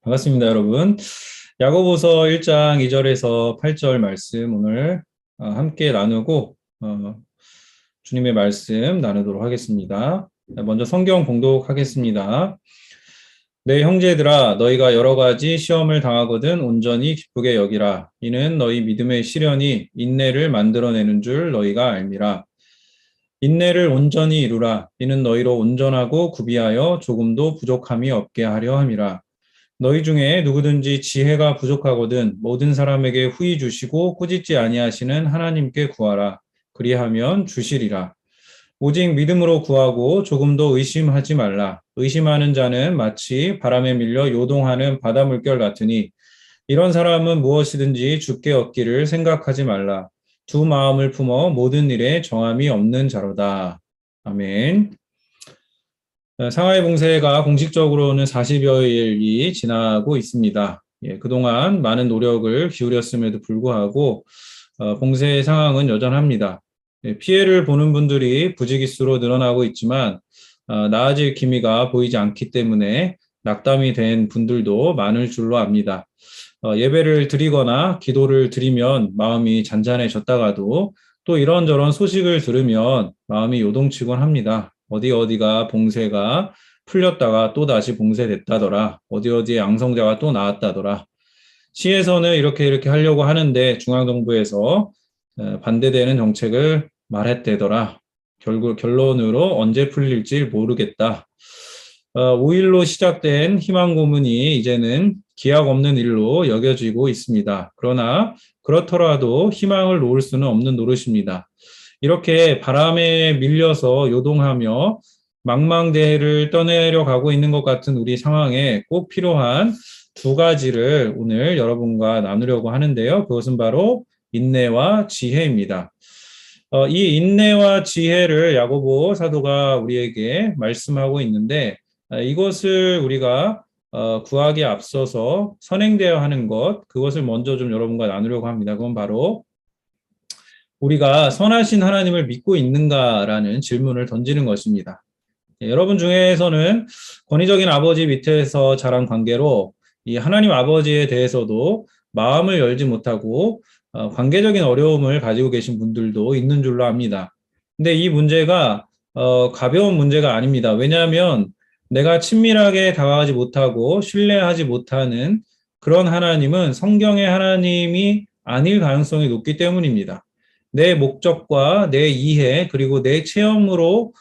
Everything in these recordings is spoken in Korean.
반갑습니다, 여러분. 야고보서 1장 2절에서 8절 말씀 오늘 함께 나누고 주님의 말씀 나누도록 하겠습니다. 먼저 성경 봉독하겠습니다. 내 형제들아, 너희가 여러 가지 시험을 당하거든 온전히 기쁘게 여기라. 이는 너희 믿음의 시련이 인내를 만들어내는 줄 너희가 알미라. 인내를 온전히 이루라. 이는 너희로 온전하고 구비하여 조금도 부족함이 없게 하려 함이라. 너희 중에 누구든지 지혜가 부족하거든 모든 사람에게 후히 주시고 꾸짖지 아니하시는 하나님께 구하라. 그리하면 주시리라. 오직 믿음으로 구하고 조금도 의심하지 말라. 의심하는 자는 마치 바람에 밀려 요동하는 바다 물결 같으니 이런 사람은 무엇이든지 주께 얻기를 생각하지 말라. 두 마음을 품어 모든 일에 정함이 없는 자로다. 아멘. 상하이 봉쇄가 공식적으로는 40여일이 지나고 있습니다. 그동안 많은 노력을 기울였음에도 불구하고 봉쇄 상황은 여전합니다. 피해를 보는 분들이 부지기수로 늘어나고 있지만 나아질 기미가 보이지 않기 때문에 낙담이 된 분들도 많을 줄로 압니다. 예배를 드리거나 기도를 드리면 마음이 잔잔해졌다가도 또 이런저런 소식을 들으면 마음이 요동치곤 합니다. 어디가 봉쇄가 풀렸다가 또 다시 봉쇄됐다더라. 어디에 양성자가 또 나왔다더라. 시에서는 이렇게 하려고 하는데 중앙정부에서 반대되는 정책을 말했대더라. 결국 결론으로 언제 풀릴지 모르겠다. 5일로 시작된 희망 고문이 이제는 기약 없는 일로 여겨지고 있습니다. 그러나 그렇더라도 희망을 놓을 수는 없는 노릇입니다. 이렇게 바람에 밀려서 요동하며 망망대해를 떠내려 가고 있는 것 같은 우리 상황에 꼭 필요한 두 가지를 오늘 여러분과 나누려고 하는데요. 그것은 바로 인내와 지혜입니다. 이 인내와 지혜를 야고보 사도가 우리에게 말씀하고 있는데 이것을 우리가 구하기에 앞서서 선행되어야 하는 것, 그것을 먼저 좀 여러분과 나누려고 합니다. 그건 바로 우리가 선하신 하나님을 믿고 있는가라는 질문을 던지는 것입니다. 여러분 중에서는 권위적인 아버지 밑에서 자란 관계로 이 하나님 아버지에 대해서도 마음을 열지 못하고 관계적인 어려움을 가지고 계신 분들도 있는 줄로 압니다. 근데 이 문제가 가벼운 문제가 아닙니다. 왜냐하면 내가 친밀하게 다가가지 못하고 신뢰하지 못하는 그런 하나님은 성경의 하나님이 아닐 가능성이 높기 때문입니다. 내 목적과 내 이해 그리고 내 체험으로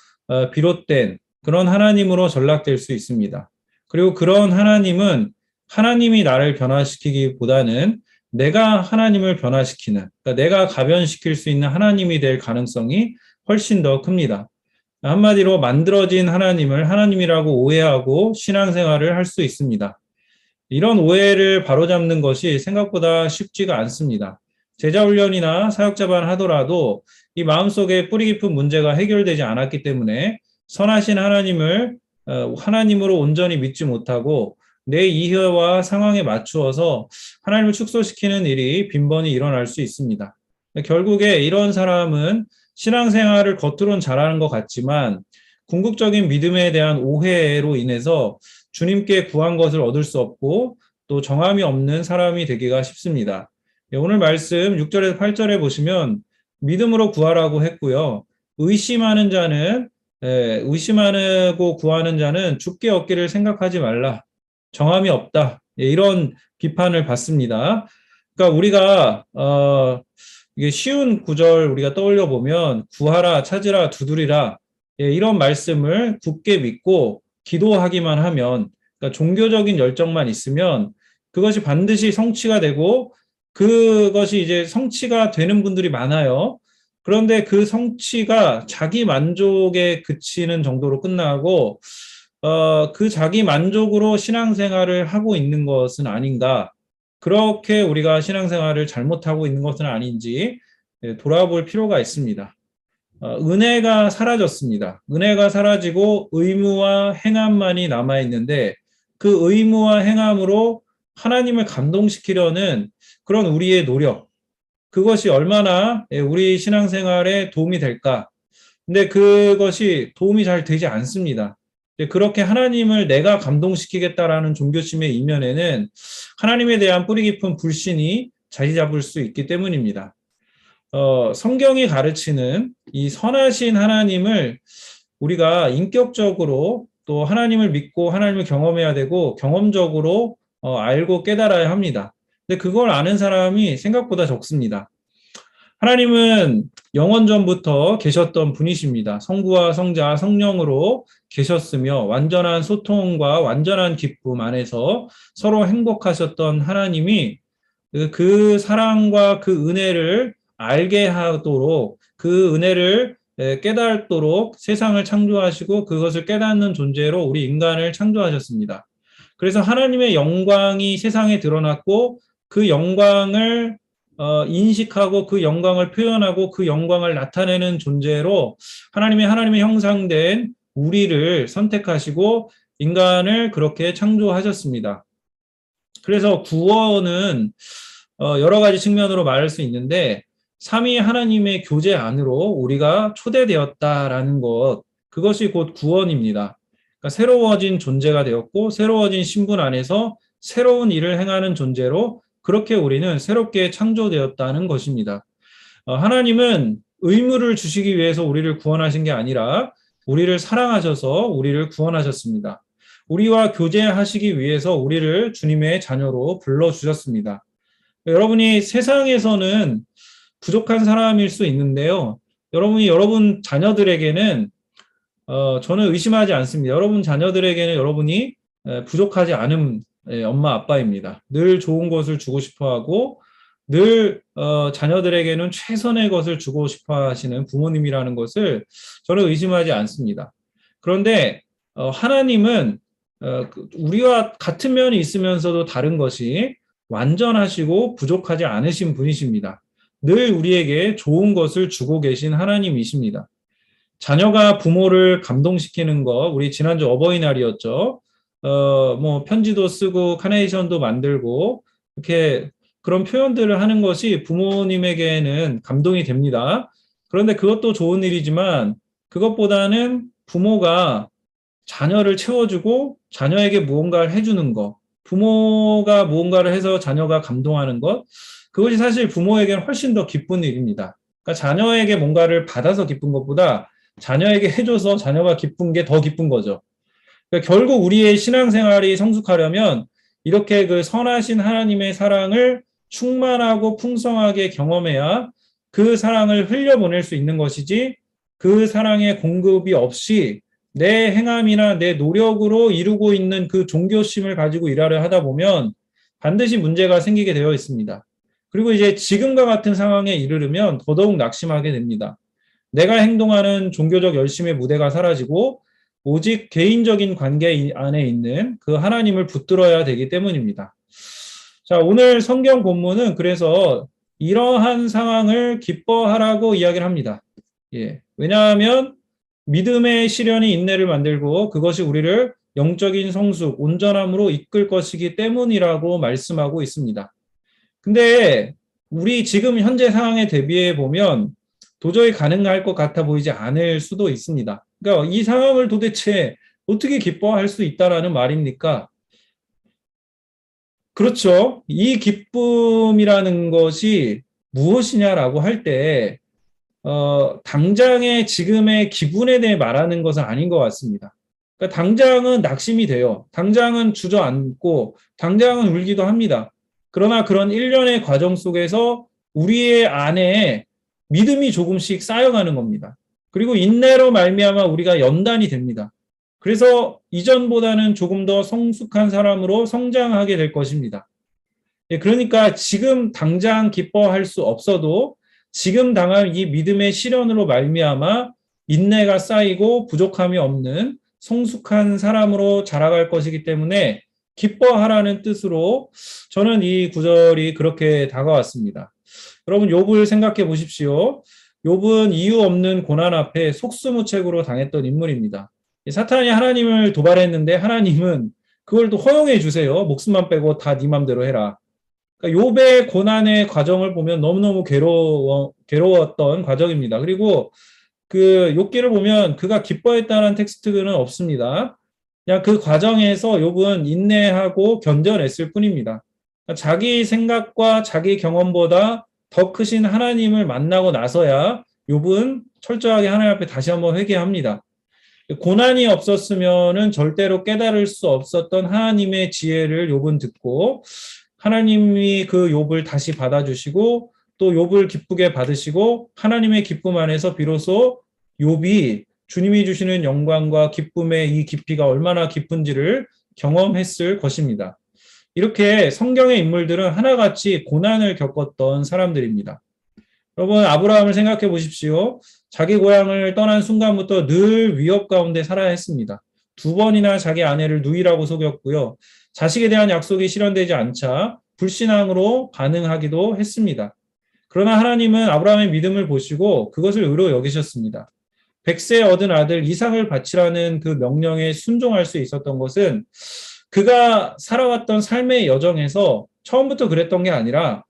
비롯된 그런 하나님으로 전락될 수 있습니다. 그리고 그런 하나님은 하나님이 나를 변화시키기보다는 내가 하나님을 변화시키는, 그러니까 내가 가변시킬 수 있는 하나님이 될 가능성이 훨씬 더 큽니다. 한마디로 만들어진 하나님을 하나님이라고 오해하고 신앙생활을 할 수 있습니다. 이런 오해를 바로잡는 것이 생각보다 쉽지가 않습니다. 제자훈련이나 사역자반 하더라도 이 마음속에 뿌리 깊은 문제가 해결되지 않았기 때문에 선하신 하나님을 하나님으로 온전히 믿지 못하고 내 이해와 상황에 맞추어서 하나님을 축소시키는 일이 빈번히 일어날 수 있습니다. 결국에 이런 사람은 신앙생활을 겉으론 잘하는 것 같지만 궁극적인 믿음에 대한 오해로 인해서 주님께 구한 것을 얻을 수 없고 또 정함이 없는 사람이 되기가 쉽습니다. 오늘 말씀 6절에서 8절에 보시면 믿음으로 구하라고 했고요. 의심하고 구하는 자는 주께 얻기를 생각하지 말라. 정함이 없다. 이런 비판을 받습니다. 그러니까 우리가 이게 쉬운 구절 우리가 떠올려 보면 구하라, 찾으라, 두드리라 이런 말씀을 굳게 믿고 기도하기만 하면, 그러니까 종교적인 열정만 있으면 그것이 반드시 성취가 되고 그것이 이제 성취가 되는 분들이 많아요. 그런데 그 성취가 자기 만족에 그치는 정도로 끝나고 그 자기 만족으로 신앙생활을 하고 있는 것은 아닌가, 그렇게 우리가 신앙생활을 잘못하고 있는 것은 아닌지 돌아볼 필요가 있습니다. 은혜가 사라졌습니다. 은혜가 사라지고 의무와 행함만이 남아있는데 그 의무와 행함으로 하나님을 감동시키려는 그런 우리의 노력, 그것이 얼마나 우리 신앙생활에 도움이 될까? 근데 그것이 도움이 잘 되지 않습니다. 그렇게 하나님을 내가 감동시키겠다라는 종교심의 이면에는 하나님에 대한 뿌리 깊은 불신이 자리 잡을 수 있기 때문입니다. 성경이 가르치는 이 선하신 하나님을 우리가 인격적으로 또 하나님을 믿고 하나님을 경험해야 되고 경험적으로 알고 깨달아야 합니다. 근데 그걸 아는 사람이 생각보다 적습니다. 하나님은 영원 전부터 계셨던 분이십니다. 성부와 성자, 성령으로 계셨으며 완전한 소통과 완전한 기쁨 안에서 서로 행복하셨던 하나님이 그 사랑과 그 은혜를 알게 하도록 그 은혜를 깨닫도록 세상을 창조하시고 그것을 깨닫는 존재로 우리 인간을 창조하셨습니다. 그래서 하나님의 영광이 세상에 드러났고 그 영광을 인식하고 그 영광을 표현하고 그 영광을 나타내는 존재로 하나님의 형상된 우리를 선택하시고 인간을 그렇게 창조하셨습니다. 그래서 구원은 여러 가지 측면으로 말할 수 있는데 삼위 하나님의 교제 안으로 우리가 초대되었다라는 것, 그것이 곧 구원입니다. 그러니까 새로워진 존재가 되었고 새로워진 신분 안에서 새로운 일을 행하는 존재로 그렇게 우리는 새롭게 창조되었다는 것입니다. 하나님은 의무를 주시기 위해서 우리를 구원하신 게 아니라 우리를 사랑하셔서 우리를 구원하셨습니다. 우리와 교제하시기 위해서 우리를 주님의 자녀로 불러주셨습니다. 여러분이 세상에서는 부족한 사람일 수 있는데요. 여러분 자녀들에게는 저는 의심하지 않습니다. 여러분 자녀들에게는 여러분이 부족하지 않은 엄마 아빠입니다. 늘 좋은 것을 주고 싶어하고 늘 자녀들에게는 최선의 것을 주고 싶어 하시는 부모님이라는 것을 저는 의심하지 않습니다. 그런데 하나님은 우리와 같은 면이 있으면서도 다른 것이 완전하시고 부족하지 않으신 분이십니다. 늘 우리에게 좋은 것을 주고 계신 하나님이십니다. 자녀가 부모를 감동시키는 것, 우리 지난주 어버이날이었죠. 편지도 쓰고 카네이션도 만들고 이렇게 그런 표현들을 하는 것이 부모님에게는 감동이 됩니다. 그런데 그것도 좋은 일이지만 그것보다는 부모가 자녀를 채워주고 자녀에게 무언가를 해주는 것, 부모가 무언가를 해서 자녀가 감동하는 것, 그것이 사실 부모에게는 훨씬 더 기쁜 일입니다. 그러니까 자녀에게 뭔가를 받아서 기쁜 것보다 자녀에게 해줘서 자녀가 기쁜 게 더 기쁜 거죠. 그러니까 결국 우리의 신앙생활이 성숙하려면 이렇게 그 선하신 하나님의 사랑을 충만하고 풍성하게 경험해야 그 사랑을 흘려보낼 수 있는 것이지 그 사랑의 공급이 없이 내 행함이나 내 노력으로 이루고 있는 그 종교심을 가지고 일하려 하다 보면 반드시 문제가 생기게 되어 있습니다. 그리고 이제 지금과 같은 상황에 이르르면 더더욱 낙심하게 됩니다. 내가 행동하는 종교적 열심의 무대가 사라지고 오직 개인적인 관계 안에 있는 그 하나님을 붙들어야 되기 때문입니다. 자, 오늘 성경 본문은 그래서 이러한 상황을 기뻐하라고 이야기를 합니다. 왜냐하면 믿음의 시련이 인내를 만들고 그것이 우리를 영적인 성숙, 온전함으로 이끌 것이기 때문이라고 말씀하고 있습니다. 근데 우리 지금 현재 상황에 대비해 보면 도저히 가능할 것 같아 보이지 않을 수도 있습니다. 그러니까 이 상황을 도대체 어떻게 기뻐할 수 있다라는 말입니까? 그렇죠. 이 기쁨이라는 것이 무엇이냐라고 할 때, 당장의 지금의 기분에 대해 말하는 것은 아닌 것 같습니다. 그러니까 당장은 낙심이 돼요. 당장은 주저앉고, 당장은 울기도 합니다. 그러나 그런 일련의 과정 속에서 우리의 안에 믿음이 조금씩 쌓여가는 겁니다. 그리고 인내로 말미암아 우리가 연단이 됩니다. 그래서 이전보다는 조금 더 성숙한 사람으로 성장하게 될 것입니다. 그러니까 지금 당장 기뻐할 수 없어도 지금 당할 이 믿음의 시련으로 말미암아 인내가 쌓이고 부족함이 없는 성숙한 사람으로 자라갈 것이기 때문에 기뻐하라는 뜻으로 저는 이 구절이 그렇게 다가왔습니다. 여러분 욥을 생각해 보십시오. 욥은 이유 없는 고난 앞에 속수무책으로 당했던 인물입니다. 사탄이 하나님을 도발했는데 하나님은 그걸 또 허용해 주세요. 목숨만 빼고 다 네 맘대로 해라. 그러니까 욥의 고난의 과정을 보면 너무너무 괴로웠던 과정입니다. 그리고 그 욥기를 보면 그가 기뻐했다는 텍스트는 없습니다. 그냥 그 과정에서 욥은 인내하고 견뎌냈을 뿐입니다. 그러니까 자기 생각과 자기 경험보다 더 크신 하나님을 만나고 나서야 욥은 철저하게 하나님 앞에 다시 한번 회개합니다. 고난이 없었으면은 절대로 깨달을 수 없었던 하나님의 지혜를 욥은 듣고 하나님이 그 욥을 다시 받아주시고 또 욥을 기쁘게 받으시고 하나님의 기쁨 안에서 비로소 욥이 주님이 주시는 영광과 기쁨의 이 깊이가 얼마나 깊은지를 경험했을 것입니다. 이렇게 성경의 인물들은 하나같이 고난을 겪었던 사람들입니다. 여러분, 아브라함을 생각해 보십시오. 자기 고향을 떠난 순간부터 늘 위협 가운데 살아야 했습니다. 2번이나 자기 아내를 누이라고 속였고요. 자식에 대한 약속이 실현되지 않자 불신앙으로 반응하기도 했습니다. 그러나 하나님은 아브라함의 믿음을 보시고 그것을 의로 여기셨습니다. 100세 얻은 아들 이삭을 바치라는 그 명령에 순종할 수 있었던 것은 그가 살아왔던 삶의 여정에서 처음부터 그랬던 게 아니라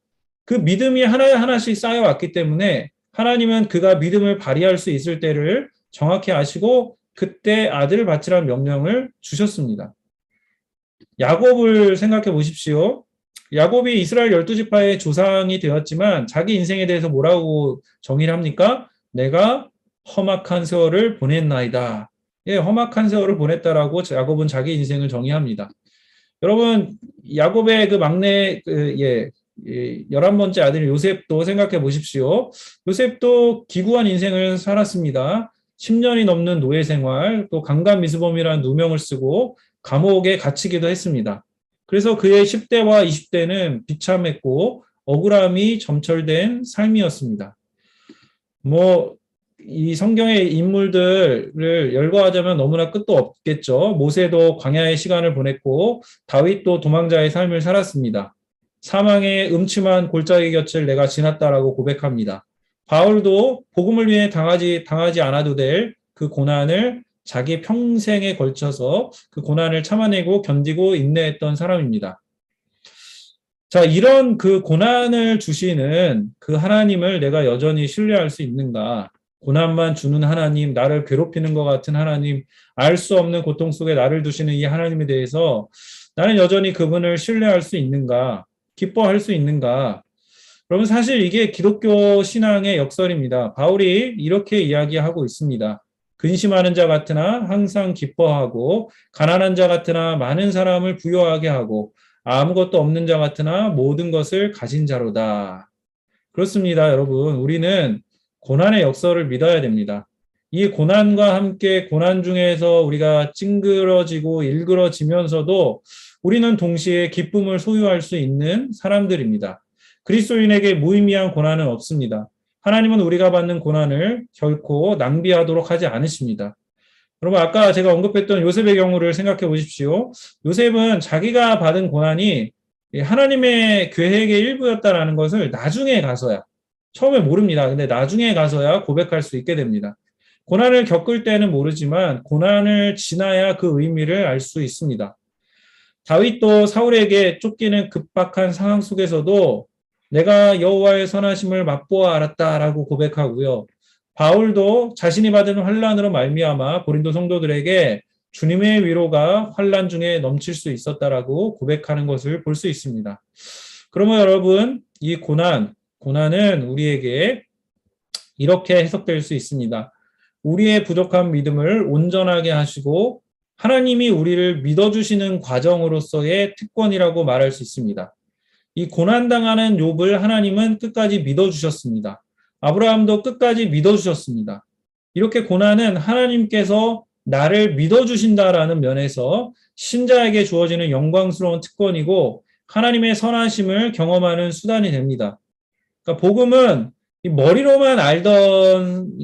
그 믿음이 하나하나씩 쌓여왔기 때문에 하나님은 그가 믿음을 발휘할 수 있을 때를 정확히 아시고 그때 아들을 바치라는 명령을 주셨습니다. 야곱을 생각해 보십시오. 야곱이 이스라엘 12지파의 조상이 되었지만 자기 인생에 대해서 뭐라고 정의를 합니까? 내가 험악한 세월을 보냈나이다. 예, 험악한 세월을 보냈다라고 야곱은 자기 인생을 정의합니다. 여러분, 야곱의 그 막내 11번째 아들 요셉도 생각해 보십시오. 요셉도 기구한 인생을 살았습니다. 10년이 넘는 노예 생활, 또 강간미수범이라는 누명을 쓰고 감옥에 갇히기도 했습니다. 그래서 그의 10대와 20대는 비참했고 억울함이 점철된 삶이었습니다. 이 성경의 인물들을 열거하자면 너무나 끝도 없겠죠. 모세도 광야의 시간을 보냈고 다윗도 도망자의 삶을 살았습니다. 사망의 음침한 골짜기 곁을 내가 지났다라고 고백합니다. 바울도 복음을 위해 당하지 않아도 될 그 고난을 자기 평생에 걸쳐서 그 고난을 참아내고 견디고 인내했던 사람입니다. 자, 이런 그 고난을 주시는 그 하나님을 내가 여전히 신뢰할 수 있는가? 고난만 주는 하나님, 나를 괴롭히는 것 같은 하나님, 알 수 없는 고통 속에 나를 두시는 이 하나님에 대해서 나는 여전히 그분을 신뢰할 수 있는가? 기뻐할 수 있는가? 그러면 사실 이게 기독교 신앙의 역설입니다. 바울이 이렇게 이야기하고 있습니다. 근심하는 자 같으나 항상 기뻐하고 가난한 자 같으나 많은 사람을 부유하게 하고 아무것도 없는 자 같으나 모든 것을 가진 자로다. 그렇습니다, 여러분. 우리는 고난의 역설을 믿어야 됩니다. 이 고난과 함께 고난 중에서 우리가 찡그러지고 일그러지면서도 우리는 동시에 기쁨을 소유할 수 있는 사람들입니다. 그리스도인에게 무의미한 고난은 없습니다. 하나님은 우리가 받는 고난을 결코 낭비하도록 하지 않으십니다. 여러분, 아까 제가 언급했던 요셉의 경우를 생각해 보십시오. 요셉은 자기가 받은 고난이 하나님의 계획의 일부였다라는 것을 나중에 가서야, 처음에 모릅니다. 근데 나중에 가서야 고백할 수 있게 됩니다. 고난을 겪을 때는 모르지만 고난을 지나야 그 의미를 알 수 있습니다. 다윗도 사울에게 쫓기는 급박한 상황 속에서도 내가 여호와의 선하심을 맛보아 알았다라고 고백하고요. 바울도 자신이 받은 환난으로 말미암아 고린도 성도들에게 주님의 위로가 환난 중에 넘칠 수 있었다라고 고백하는 것을 볼 수 있습니다. 그러면 여러분, 이 고난은 우리에게 이렇게 해석될 수 있습니다. 우리의 부족한 믿음을 온전하게 하시고 하나님이 우리를 믿어주시는 과정으로서의 특권이라고 말할 수 있습니다. 이 고난당하는 욥을 하나님은 끝까지 믿어주셨습니다. 아브라함도 끝까지 믿어주셨습니다. 이렇게 고난은 하나님께서 나를 믿어주신다라는 면에서 신자에게 주어지는 영광스러운 특권이고 하나님의 선하심을 경험하는 수단이 됩니다. 그러니까 복음은 머리로만 알던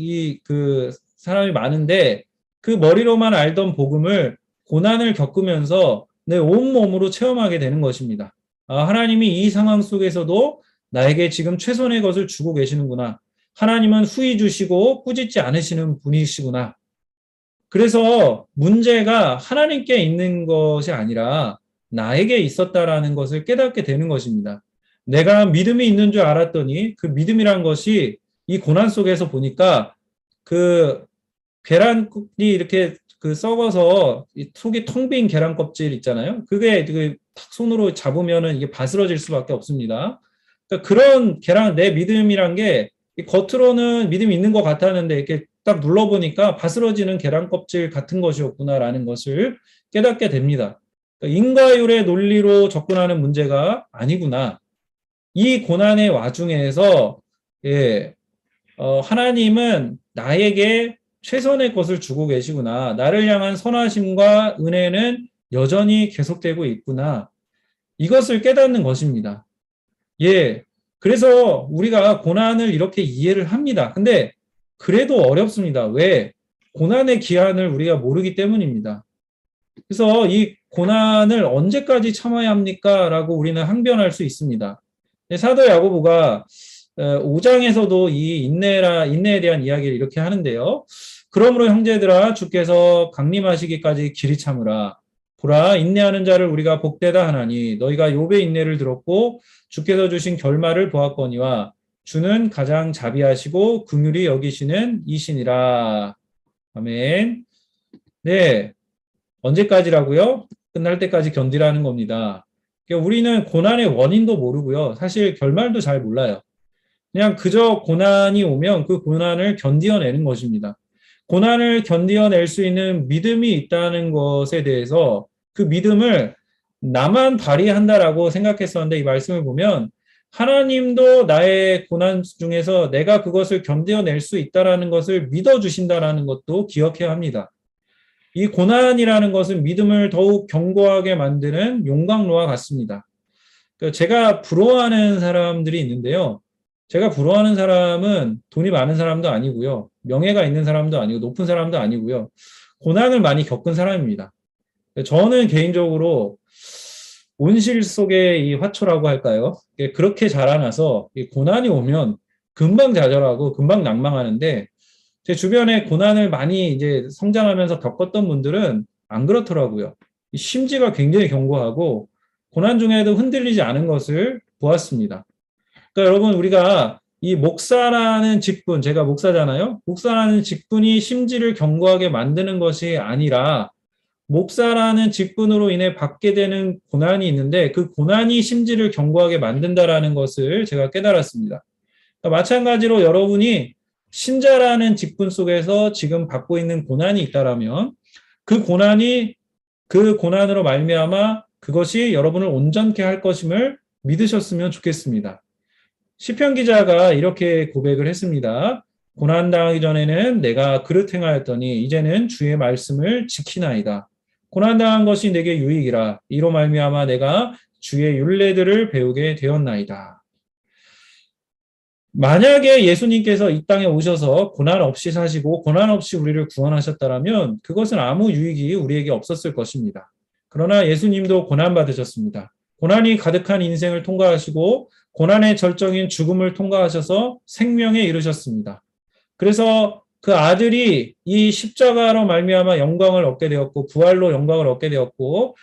그 사람이 많은데 그 머리로만 알던 복음을 고난을 겪으면서 내 온몸으로 체험하게 되는 것입니다. 하나님이 이 상황 속에서도 나에게 지금 최선의 것을 주고 계시는구나. 하나님은 후히 주시고 꾸짖지 않으시는 분이시구나. 그래서 문제가 하나님께 있는 것이 아니라 나에게 있었다라는 것을 깨닫게 되는 것입니다. 내가 믿음이 있는 줄 알았더니 그 믿음이란 것이 이 고난 속에서 보니까 그 계란국이 이렇게 그 썩어서 이 속이 텅 빈 계란 껍질 있잖아요. 그게 탁 손으로 잡으면은 이게 바스러질 수밖에 없습니다. 그러니까 그런 계란, 내 믿음이란 게 겉으로는 믿음이 있는 것 같았는데 이렇게 딱 눌러보니까 바스러지는 계란 껍질 같은 것이었구나라는 것을 깨닫게 됩니다. 그러니까 인과율의 논리로 접근하는 문제가 아니구나. 이 고난의 와중에서 예, 하나님은 나에게 최선의 것을 주고 계시구나. 나를 향한 선하심과 은혜는 여전히 계속되고 있구나. 이것을 깨닫는 것입니다. 예. 그래서 우리가 고난을 이렇게 이해를 합니다. 근데 그래도 어렵습니다. 왜? 고난의 기한을 우리가 모르기 때문입니다. 그래서 이 고난을 언제까지 참아야 합니까? 라고 우리는 항변할 수 있습니다. 사도 야고보가 5장에서도 이 인내에 대한 이야기를 이렇게 하는데요. 그러므로 형제들아 주께서 강림하시기까지 길이 참으라. 보라 인내하는 자를 우리가 복되다 하나니 너희가 욥의 인내를 들었고 주께서 주신 결말을 보았거니와 주는 가장 자비하시고 긍휼히 여기시는 이신이라. 아멘. 네. 언제까지라고요? 끝날 때까지 견디라는 겁니다. 그러니까 우리는 고난의 원인도 모르고요. 사실 결말도 잘 몰라요. 그냥 그저 고난이 오면 그 고난을 견디어내는 것입니다. 고난을 견디어낼 수 있는 믿음이 있다는 것에 대해서 그 믿음을 나만 발휘한다라고 생각했었는데 이 말씀을 보면 하나님도 나의 고난 중에서 내가 그것을 견뎌낼 수 있다라는 것을 믿어주신다라는 것도 기억해야 합니다. 이 고난이라는 것은 믿음을 더욱 견고하게 만드는 용광로와 같습니다. 제가 부러워하는 사람들이 있는데요. 제가 부러워하는 사람은 돈이 많은 사람도 아니고요. 명예가 있는 사람도 아니고 높은 사람도 아니고요. 고난을 많이 겪은 사람입니다. 저는 개인적으로 온실 속의 이 화초라고 할까요? 그렇게 자라나서 고난이 오면 금방 좌절하고 금방 낭망하는데 제 주변에 고난을 많이 이제 성장하면서 겪었던 분들은 안 그렇더라고요. 심지가 굉장히 견고하고 고난 중에도 흔들리지 않은 것을 보았습니다. 그러니까 여러분 우리가 이 목사라는 직분, 제가 목사잖아요. 목사라는 직분이 심지를 견고하게 만드는 것이 아니라 목사라는 직분으로 인해 받게 되는 고난이 있는데 그 고난이 심지를 견고하게 만든다라는 것을 제가 깨달았습니다. 그러니까 마찬가지로 여러분이 신자라는 직분 속에서 지금 받고 있는 고난이 있다라면 그 고난이 그 고난으로 말미암아 그것이 여러분을 온전케 할 것임을 믿으셨으면 좋겠습니다. 시편 기자가 이렇게 고백을 했습니다. 고난 당하기 전에는 내가 그릇 행하였더니 이제는 주의 말씀을 지키나이다. 고난 당한 것이 내게 유익이라. 이로 말미암아 내가 주의 율례들을 배우게 되었나이다. 만약에 예수님께서 이 땅에 오셔서 고난 없이 사시고 고난 없이 우리를 구원하셨다면 그것은 아무 유익이 우리에게 없었을 것입니다. 그러나 예수님도 고난 받으셨습니다. 고난이 가득한 인생을 통과하시고 고난의 절정인 죽음을 통과하셔서 생명에 이르셨습니다. 그래서 그 아들이 이 십자가로 말미암아 영광을 얻게 되었고 부활로 영광을 얻게 되었고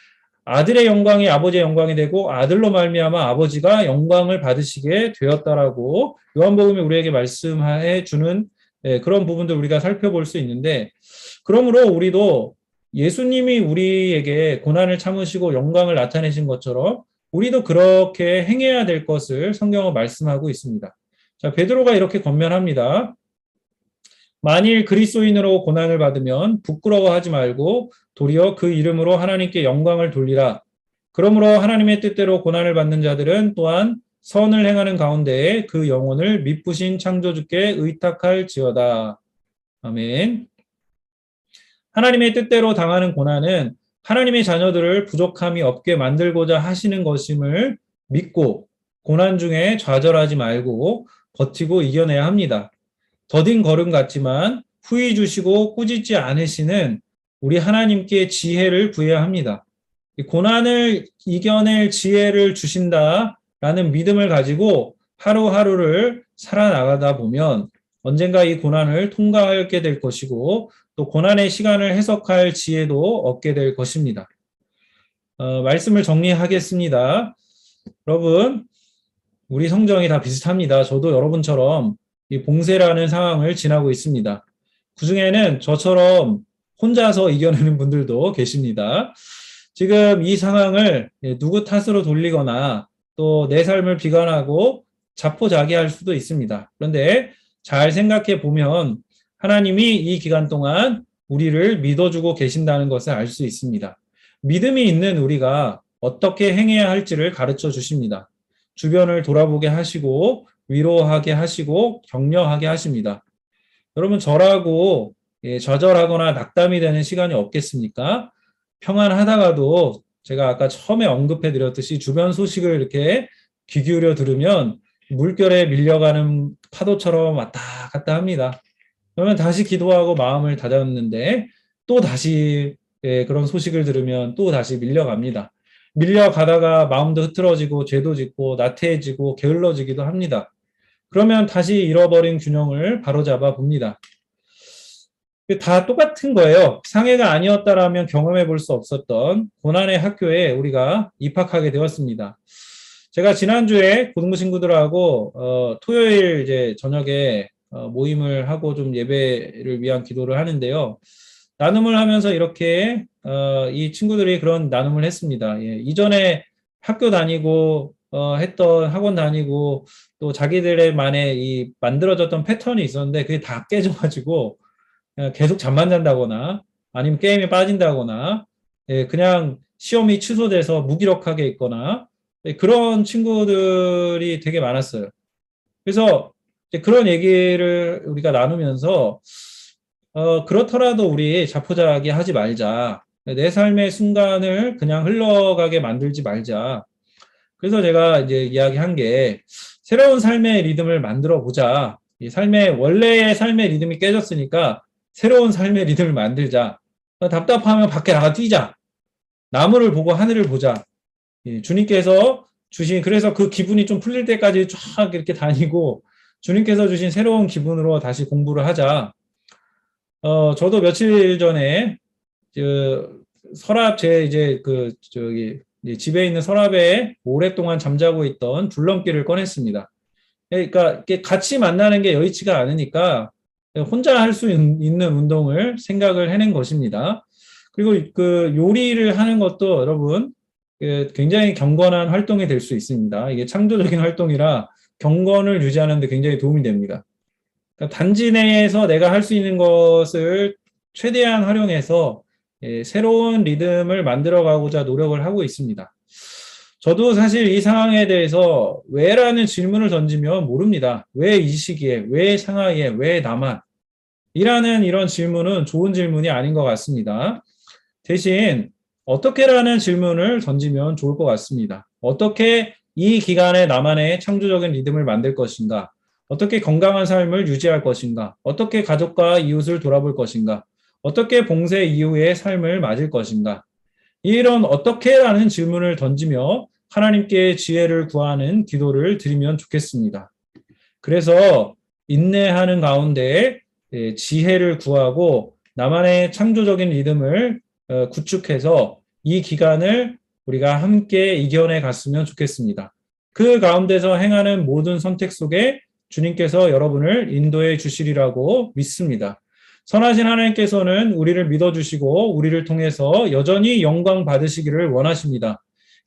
아들의 영광이 아버지의 영광이 되고 아들로 말미암아 아버지가 영광을 받으시게 되었다라고 요한복음이 우리에게 말씀해 주는 그런 부분들 우리가 살펴볼 수 있는데 그러므로 우리도 예수님이 우리에게 고난을 참으시고 영광을 나타내신 것처럼 우리도 그렇게 행해야 될 것을 성경은 말씀하고 있습니다. 자, 베드로가 이렇게 권면합니다. 만일 그리스도인으로 고난을 받으면 부끄러워하지 말고 도리어 그 이름으로 하나님께 영광을 돌리라. 그러므로 하나님의 뜻대로 고난을 받는 자들은 또한 선을 행하는 가운데에 그 영혼을 미쁘신 창조주께 의탁할지어다. 아멘. 하나님의 뜻대로 당하는 고난은 하나님의 자녀들을 부족함이 없게 만들고자 하시는 것임을 믿고 고난 중에 좌절하지 말고 버티고 이겨내야 합니다. 더딘 걸음 같지만 후히 주시고 꾸짖지 않으시는 우리 하나님께 지혜를 구해야 합니다. 고난을 이겨낼 지혜를 주신다라는 믿음을 가지고 하루하루를 살아나가다 보면 언젠가 이 고난을 통과하게 될 것이고 또 고난의 시간을 해석할 지혜도 얻게 될 것입니다. 말씀을 정리하겠습니다. 여러분, 우리 성정이 다 비슷합니다. 저도 여러분처럼 이 봉쇄라는 상황을 지나고 있습니다. 그중에는 저처럼 혼자서 이겨내는 분들도 계십니다. 지금 이 상황을 누구 탓으로 돌리거나 또 내 삶을 비관하고 자포자기할 수도 있습니다. 그런데 잘 생각해 보면 하나님이 이 기간 동안 우리를 믿어주고 계신다는 것을 알 수 있습니다. 믿음이 있는 우리가 어떻게 행해야 할지를 가르쳐 주십니다. 주변을 돌아보게 하시고 위로하게 하시고 격려하게 하십니다. 여러분 저라고 좌절하거나 낙담이 되는 시간이 없겠습니까? 평안하다가도 제가 아까 처음에 언급해 드렸듯이 주변 소식을 이렇게 귀 기울여 들으면 물결에 밀려가는 파도처럼 왔다 갔다 합니다. 그러면 다시 기도하고 마음을 다잡는데 또 다시 그런 소식을 들으면 또 다시 밀려갑니다. 밀려가다가 마음도 흐트러지고 죄도 짓고 나태해지고 게을러지기도 합니다. 그러면 다시 잃어버린 균형을 바로잡아 봅니다. 다 똑같은 거예요. 상해가 아니었다라면 경험해 볼 수 없었던 고난의 학교에 우리가 입학하게 되었습니다. 제가 지난주에 고등부 친구들하고 토요일 이제 저녁에 모임을 하고 좀 예배를 위한 기도를 하는데요. 나눔을 하면서 이렇게 이 친구들이 그런 나눔을 했습니다. 예, 이전에 학교 다니고 했던 학원 다니고 또 자기들만의 이 만들어졌던 패턴이 있었는데 그게 다 깨져가지고 계속 잠만 잔다거나 아니면 게임에 빠진다거나 그냥 시험이 취소돼서 무기력하게 있거나 그런 친구들이 되게 많았어요. 그래서 그런 얘기를 우리가 나누면서 그렇더라도 우리 자포자기 하지 말자. 내 삶의 순간을 그냥 흘러가게 만들지 말자. 그래서 제가 이제 이야기한 게 새로운 삶의 리듬을 만들어 보자. 이 원래의 삶의 리듬이 깨졌으니까 새로운 삶의 리듬을 만들자. 답답하면 밖에 나가 뛰자. 나무를 보고 하늘을 보자. 주님께서 주신, 그래서 그 기분이 좀 풀릴 때까지 쫙 이렇게 다니고, 주님께서 주신 새로운 기분으로 다시 공부를 하자. 저도 며칠 전에, 집에 있는 서랍에 오랫동안 잠자고 있던 줄넘기를 꺼냈습니다. 그러니까 같이 만나는 게 여의치가 않으니까 혼자 할 수 있는 운동을 생각을 해낸 것입니다. 그리고 그 요리를 하는 것도 여러분 굉장히 경건한 활동이 될 수 있습니다. 이게 창조적인 활동이라 경건을 유지하는 데 굉장히 도움이 됩니다. 그러니까 단지 내에서 내가 할 수 있는 것을 최대한 활용해서 새로운 리듬을 만들어가고자 노력을 하고 있습니다. 저도 사실 이 상황에 대해서 왜라는 질문을 던지면 모릅니다. 왜 이 시기에, 왜 상하이에, 왜 나만? 이라는 이런 질문은 좋은 질문이 아닌 것 같습니다. 대신 어떻게라는 질문을 던지면 좋을 것 같습니다. 어떻게 이 기간에 나만의 창조적인 리듬을 만들 것인가? 어떻게 건강한 삶을 유지할 것인가? 어떻게 가족과 이웃을 돌아볼 것인가? 어떻게 봉쇄 이후의 삶을 맞을 것인가? 이런 어떻게라는 질문을 던지며 하나님께 지혜를 구하는 기도를 드리면 좋겠습니다. 그래서 인내하는 가운데 지혜를 구하고 나만의 창조적인 리듬을 구축해서 이 기간을 우리가 함께 이겨내 갔으면 좋겠습니다. 그 가운데서 행하는 모든 선택 속에 주님께서 여러분을 인도해 주시리라고 믿습니다. 선하신 하나님께서는 우리를 믿어주시고 우리를 통해서 여전히 영광 받으시기를 원하십니다.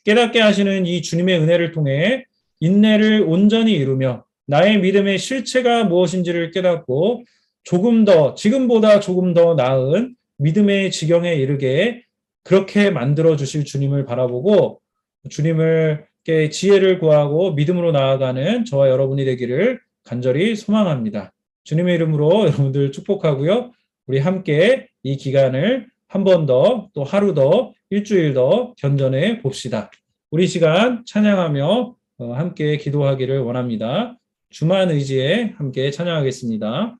깨닫게 하시는 이 주님의 은혜를 통해 인내를 온전히 이루며 나의 믿음의 실체가 무엇인지를 깨닫고 조금 더, 지금보다 조금 더 나은 믿음의 지경에 이르게 그렇게 만들어 주실 주님을 바라보고 주님을께 지혜를 구하고 믿음으로 나아가는 저와 여러분이 되기를 간절히 소망합니다. 주님의 이름으로 여러분들 축복하고요. 우리 함께 이 기간을 한 번 더, 또 하루 더, 일주일 더 견뎌내 봅시다. 우리 시간 찬양하며 함께 기도하기를 원합니다. 주만 의지에 함께 찬양하겠습니다.